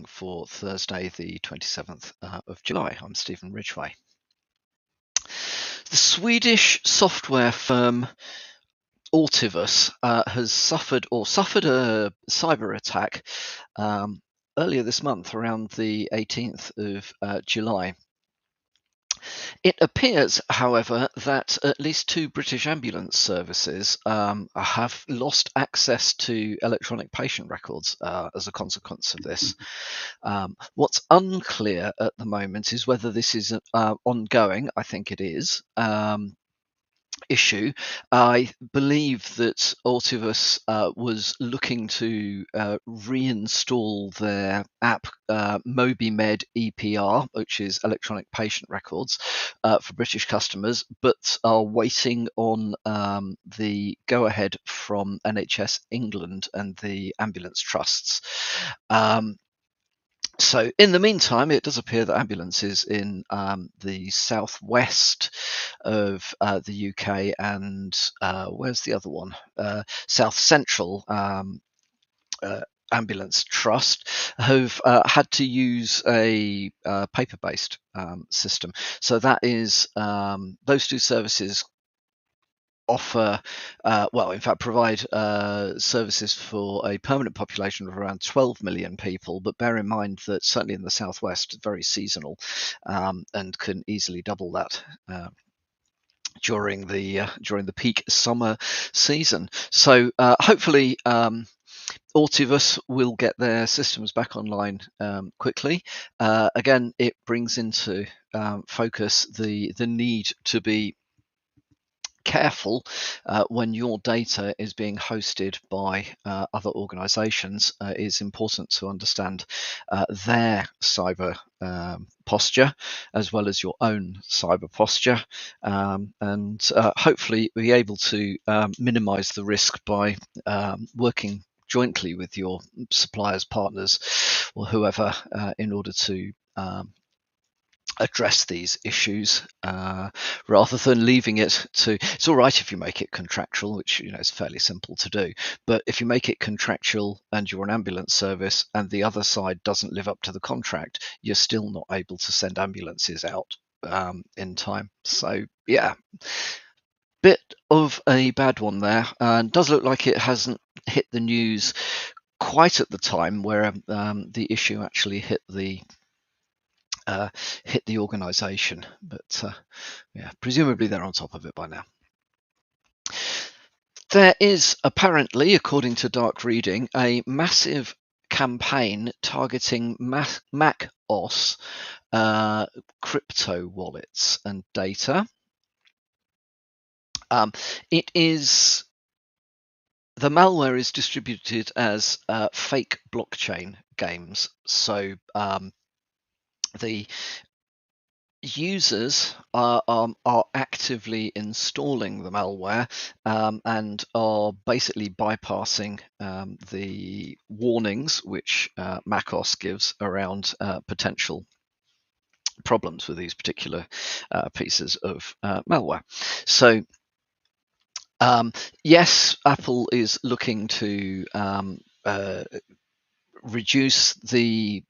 briefing for Thursday, the 27th of July. I'm Stephen Ridgway. The Swedish software firm Altivus has suffered a cyber attack earlier this month, around the 18th of July. It appears, however, that at least 2 British ambulance services have lost access to electronic patient records as a consequence of this. What's unclear at the moment is whether this is ongoing. I think it is. Issue. I believe that Altivus was looking to reinstall their app MobiMed EPR, which is electronic patient records, for British customers, but are waiting on the go-ahead from NHS England and the ambulance trusts. So in the meantime, it does appear that ambulances in the southwest of the UK and where's the other one? South Central Ambulance Trust have had to use a paper-based system. So that is those 2 services offer, provide services for a permanent population of around 12 million people, but bear in mind that certainly in the southwest, very seasonal, and can easily double that during the peak summer season. So hopefully Altivus will get their systems back online quickly. Again, it brings into focus the need to be careful when your data is being hosted by other organizations. It is important to understand their cyber posture as well as your own cyber posture, and hopefully be able to minimize the risk by working jointly with your suppliers, partners, or whoever in order to address these issues rather than leaving it to. It's all right if you make it contractual, which is fairly simple to do, but if you make it contractual and you're an ambulance service and the other side doesn't live up to the contract, you're still not able to send ambulances out in time. So yeah, bit of a bad one there, and does look like it hasn't hit the news quite at the time where the issue actually hit the organization, but presumably they're on top of it by now. There is apparently, according to Dark Reading, a massive campaign targeting MacOS crypto wallets and data. The malware is distributed as fake blockchain games. So the users are actively installing the malware and are basically bypassing the warnings which MacOS gives around potential problems with these particular pieces of malware. So yes, Apple is looking to reduce the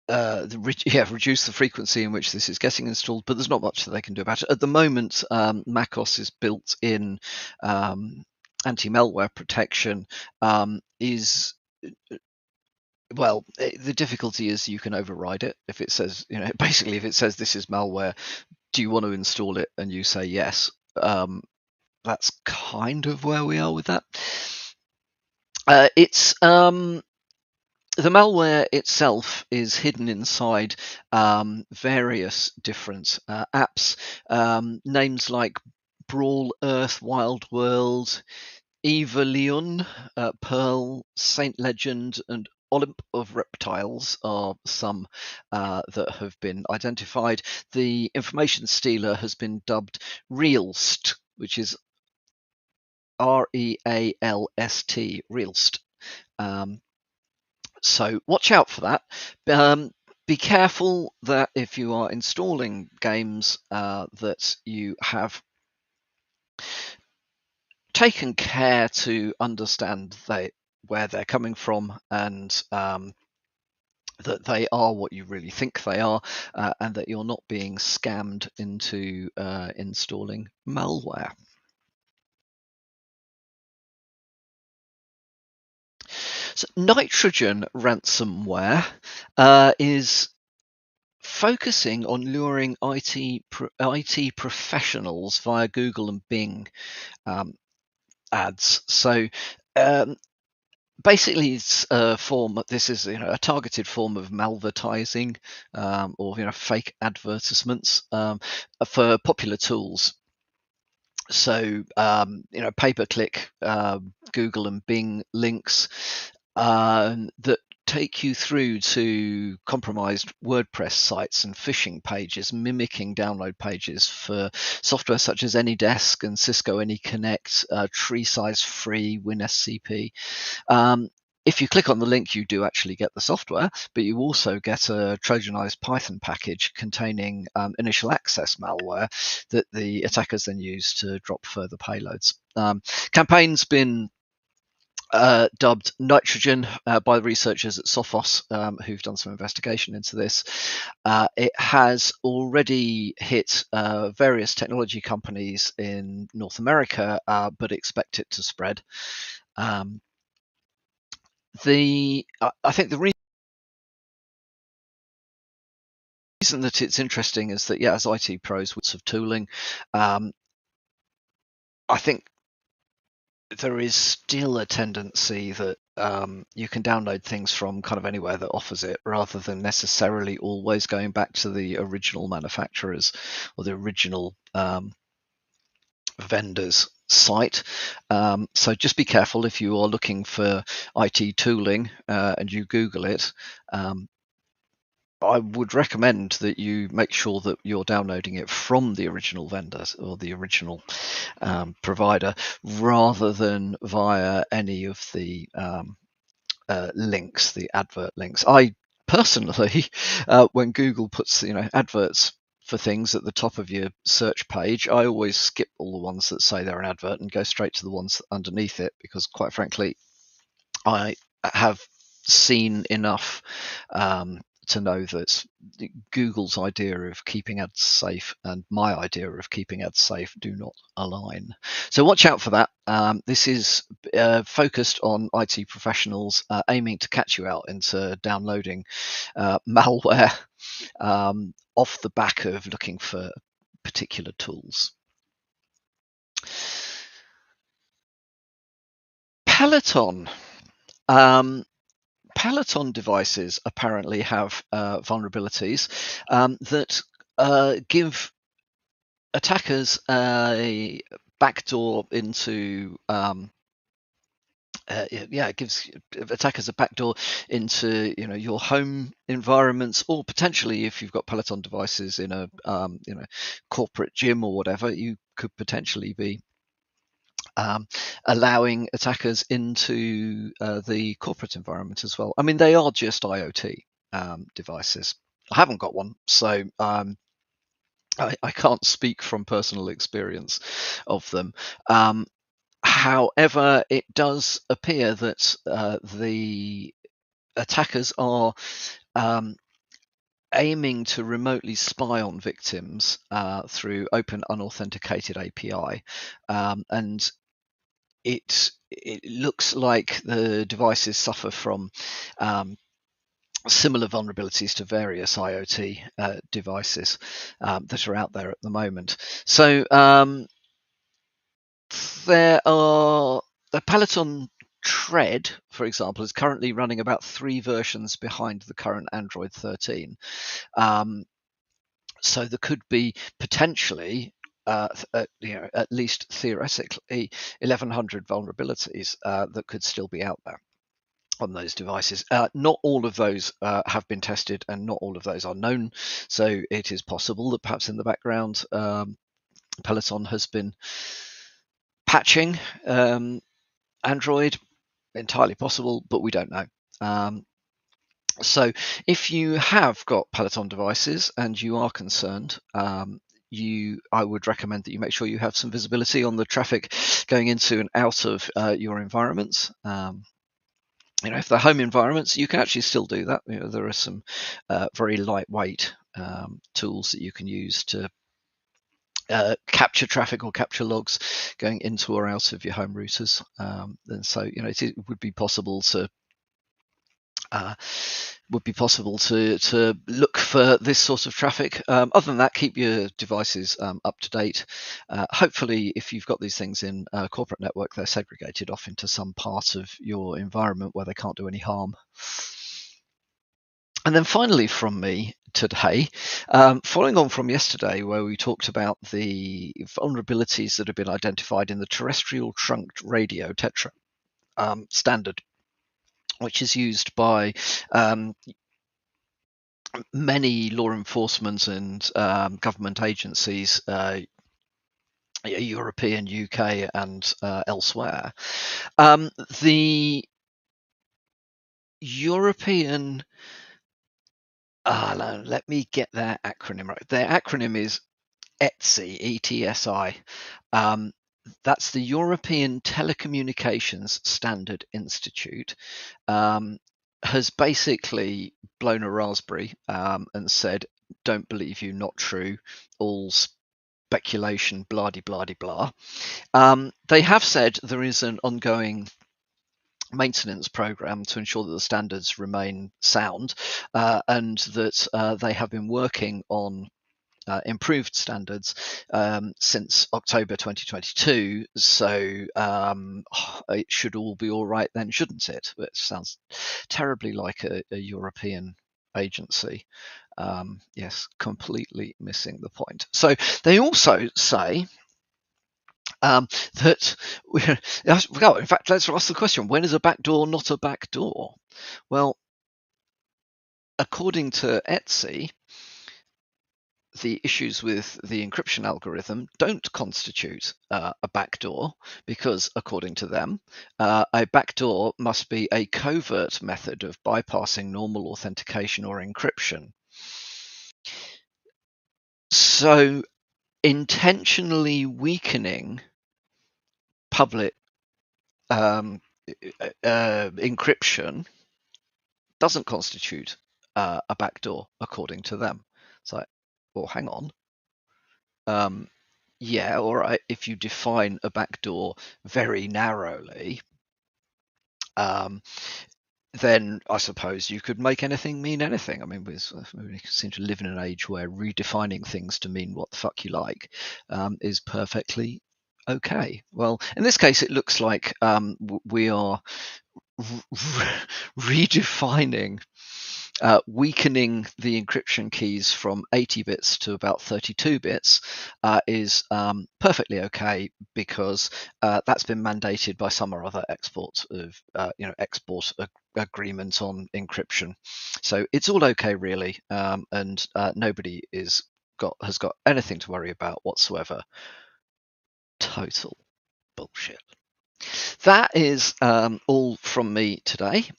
reduce the frequency in which this is getting installed, but there's not much that they can do about it. At the moment, MacOS's built-in anti-malware protection is, well, the difficulty is you can override it. If it says, basically if it says this is malware, do you want to install it? And you say yes. That's kind of where we are with that. It's the malware itself is hidden inside various different apps. Names like Brawl, Earth, Wild World, Evaleon, Pearl, Saint Legend, and Olymp of Reptiles are some that have been identified. The information stealer has been dubbed Realst, which is REALST, Realst. So watch out for that. Be careful that if you are installing games that you have taken care to understand where they're coming from and that they are what you really think they are, and that you're not being scammed into installing malware. So Nitrogen ransomware is focusing on luring IT professionals via Google and Bing ads. So um, basically, it's a form. This is a targeted form of malvertising, or fake advertisements for popular tools. So pay-per-click Google and Bing links that take you through to compromised WordPress sites and phishing pages, mimicking download pages for software such as AnyDesk and Cisco AnyConnect, Treesize Free, WinSCP. If you click on the link, you do actually get the software, but you also get a Trojanized Python package containing initial access malware that the attackers then use to drop further payloads. Campaign's been dubbed Nitrogen by the researchers at Sophos, who've done some investigation into this. It has already hit various technology companies in North America, but expect it to spread. I think the reason that it's interesting is that, as IT pros with of tooling, I think there is still a tendency that you can download things from kind of anywhere that offers it, rather than necessarily always going back to the original manufacturers or the original vendor's site. So just be careful if you are looking for IT tooling and you Google it. I would recommend that you make sure that you're downloading it from the original vendors or the original provider, rather than via any of the links, the advert links. I personally, when Google puts adverts for things at the top of your search page, I always skip all the ones that say they're an advert and go straight to the ones underneath it, because quite frankly, I have seen enough to know that Google's idea of keeping ads safe and my idea of keeping ads safe do not align. So watch out for that. This is focused on IT professionals, aiming to catch you out into downloading malware off the back of looking for particular tools. Peloton. Peloton devices apparently have vulnerabilities that give attackers a backdoor into it gives attackers a backdoor into your home environments, or potentially if you've got Peloton devices in a corporate gym or whatever, you could potentially be allowing attackers into the corporate environment as well. I mean, they are just IoT devices. I haven't got one, so I can't speak from personal experience of them. However, it does appear that the attackers are aiming to remotely spy on victims through open unauthenticated API, and it looks like the devices suffer from similar vulnerabilities to various IoT devices that are out there at the moment. So the Peloton Tread, for example, is currently running about 3 versions behind the current Android 13. So there could be potentially at least theoretically 1,100 vulnerabilities that could still be out there on those devices. Not all of those have been tested, and not all of those are known. So it is possible that perhaps in the background, Peloton has been patching Android. Entirely possible, but we don't know. So if you have got Peloton devices and you are concerned, I would recommend that you make sure you have some visibility on the traffic going into and out of your environments. if they're home environments, you can actually still do that. There are some very lightweight tools that you can use to capture traffic or capture logs going into or out of your home routers. And so, it would be possible to look for this sort of traffic. Other than that, keep your devices up to date. Hopefully, if you've got these things in a corporate network, they're segregated off into some part of your environment where they can't do any harm. And then finally from me today, following on from yesterday where we talked about the vulnerabilities that have been identified in the terrestrial trunked radio TETRA standard, which is used by many law enforcement and government agencies, European, UK, and elsewhere. The European let me get their acronym right. Their acronym is ETSI, ETSI. That's the European Telecommunications Standard Institute. Has basically blown a raspberry and said, "Don't believe you, not true, all speculation, blah de blah de blah." They have said there is an ongoing maintenance program to ensure that the standards remain sound, and that they have been working on improved standards since October 2022. So it should all be all right then, shouldn't it? It sounds terribly like a European agency. Yes, completely missing the point. So they also say that in fact, let's ask the question: when is a backdoor not a backdoor? Well, according to ETSI, the issues with the encryption algorithm don't constitute a backdoor because, according to them, a backdoor must be a covert method of bypassing normal authentication or encryption. So, intentionally weakening public encryption doesn't constitute a backdoor, according to them. It's like, well, hang on. Yeah, all right, if you define a backdoor very narrowly, then I suppose you could make anything mean anything. I mean, we seem to live in an age where redefining things to mean what the fuck you like is perfectly okay. Well, in this case, it looks like we are redefining, weakening the encryption keys from 80 bits to about 32 bits is perfectly okay because that's been mandated by some or other export agreement on encryption. So it's all okay, really, and nobody has got anything to worry about whatsoever. Total bullshit. That is all from me today.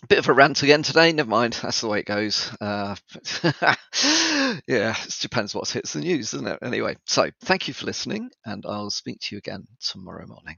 Bit of a rant again today. Never mind. That's the way it goes. Yeah, it depends what hits the news, doesn't it? Anyway, so thank you for listening, and I'll speak to you again tomorrow morning.